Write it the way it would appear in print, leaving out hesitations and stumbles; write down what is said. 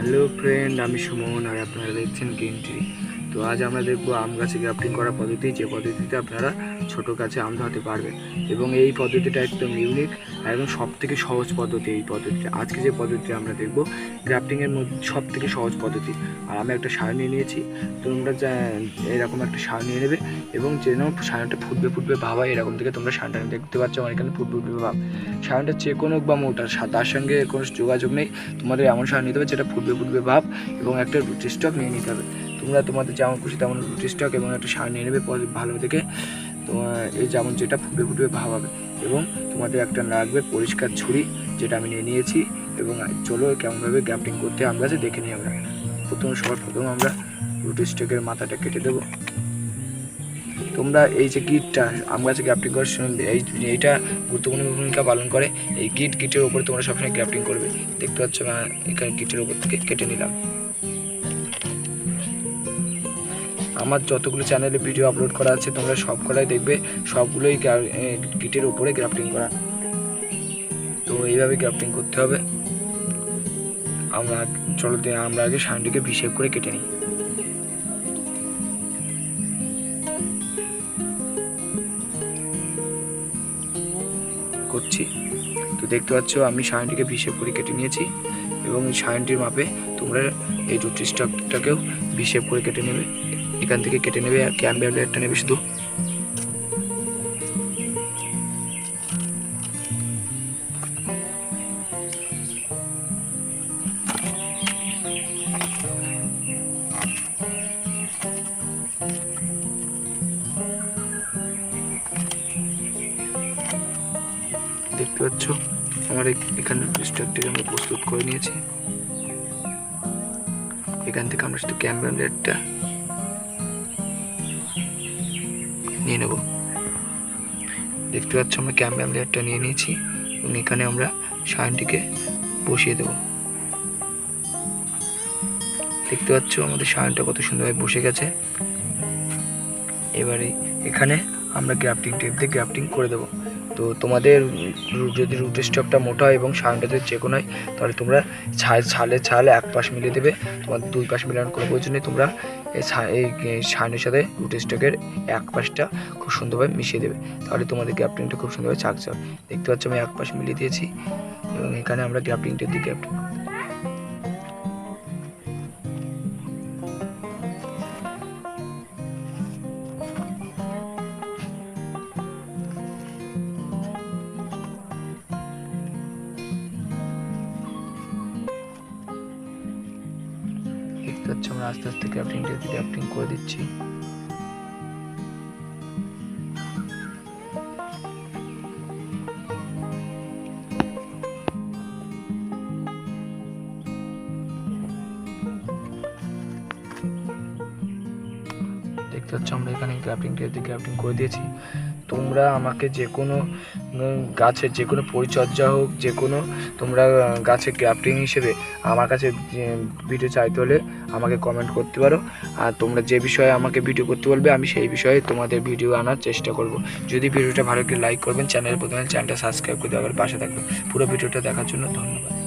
Hello friend, আমি সুমন আর আপনারা দেখছেন গ্রিন ট্রি। তো আজ আমরা দেখব আম গাছে গ্রাফটিং করার পদ্ধতি, যে পদ্ধতিতে আপনারা ছোট গাছে আম ধরাতে পারবেন। এবং এই পদ্ধতিটা একদম ইউনিক এবং সব থেকে সহজ পদ্ধতি। এই পদ্ধতিটা আজকে যে পদ্ধতিটা আমরা দেখব গ্রাফটিংয়ের মধ্যে সব থেকে সহজ পদ্ধতি। আর আমি একটা সার নিয়ে নিয়েছি, তোমরা এরকম একটা সার নিয়ে নেবে এবং যেন সারটা ফুটবে ভাব হয়, এরকম থেকে তোমরা সারটা দেখতে পাচ্ছ আমার এখানে ফুটবে ভাব। সারটা চেকোনো বা মোটা, তার সঙ্গে কোনো যোগাযোগ নেই। তোমাদের এমন সার নিতে হবে যেটা ফুটবে ভাব, এবং একটা রুটি স্টক নিয়ে নিতে হবে। তোমরা তোমাদের যেমন খুশি তেমন রুটি স্টক এবং একটা সার নিয়ে নেবে ভালো দেখে। তোমার এই যেমন যেটা ফুটবে ভাব হবে, এবং তোমাদের একটা লাগবে পরিষ্কার ছুরি, যেটা আমি নিয়ে নিয়েছি। এবং চলো কেমনভাবে গ্রাফটিং করতে আম গাছে দেখে নিই আমরা। সবার প্রথম আমরা রুটি স্টকের মাথাটা কেটে দেবো। তোমরা এই যে গিটটা আম গাছে গ্রাফটিং করার এইটা গুরুত্বপূর্ণ ভূমিকা পালন করে। এই গিটের উপরে তোমরা সবসময় গ্রাফটিং করবে। দেখতে পাচ্ছ এখানে গিটের উপর থেকে কেটে নিলাম। আমার যতগুলো চ্যানেলে ভিডিও আপলোড করা আছে তোমরা সব করাই দেখবে, সবগুলোই গিটের উপরে গ্রাফটিং করা। তো এইভাবে গ্রাফটিং করতে হবে। আমরা আগে সাইনটিকে ভিশেপ করে কেটে নিই। করছি তো দেখতে পাচ্ছ আমি সাইনটিকে ভিশেপ করে কেটে নিয়েছি, এবং এই সাইনটির মাপে তোমরা এই রুটি স্টকটাকেও ভিশেপ করে কেটে নেবে। এখান থেকে কেটে নেবে আর ক্যাম্বিয়ার ব্লেডটা নেবে শুধু। দেখতে পাচ্ছ আমার এখানে স্টকটিকে আমরা প্রস্তুত করে নিয়েছি। এখান থেকে আমরা শুধু ক্যাম্বিয়ার ব্লেডটা নিয়ে নেব। দেখতে পাচ্ছ আমরা ক্যাম্বিয়ার ব্লেডটা নিয়ে নিয়েছি, এবং এখানে আমরা সাইনটিকে বসিয়ে দেব। দেখতে পাচ্ছ আমাদের সাইনটা কত সুন্দরভাবে বসে গেছে। এবারে এখানে আমরা গ্রাফটিং টেপ দিয়ে গ্রাফটিং করে দেবো। তো তোমাদের যদি রুট স্টকটা মোটা হয় এবং সাইনটা যদি চেকন হয়, তাহলে তোমরা ছালে এক পাশ মিলিয়ে দেবে। তোমাদের দুই পাশ মিলানোর কোনো প্রয়োজন নেই। তোমরা এই সাইনের সাথে রুট স্টকের এক পাশটা খুব সুন্দরভাবে মিশিয়ে দেবে, তাহলে তোমাদের গ্রাফটিংটা খুব সুন্দরভাবে চাকচাক। দেখতে পাচ্ছ আমি এক পাশ মিলিয়ে দিয়েছি, এবং এখানে আমরা গ্রাফটিং টেপ দিয়ে গ্রাফটিং। দেখতে পাচ্ছ আমরা আস্তে আস্তে গ্রাফটিং করে দিচ্ছি। দেখতে পাচ্ছ আমরা এখানে গ্রাফটিং করে দিয়েছি। তোমরা আমাকে যে কোনো গাছের যে কোনো পরিচর্যা হোক, যে কোনো তোমরা গাছের গ্রাফটিং হিসেবে আমার কাছে ভিডিও চাইতে হলে আমাকে কমেন্ট করতে পারো। আর তোমরা যে বিষয়ে আমাকে ভিডিও করতে বলবে আমি সেই বিষয়ে তোমাদের ভিডিও আনার চেষ্টা করব। যদি ভিডিওটা ভালো লাগে লাইক করবেন, চ্যানেলের প্রথমে চ্যানেলটা সাবস্ক্রাইব করে দেওয়ার পাশে থাকবেন। পুরো ভিডিওটা দেখার জন্য ধন্যবাদ।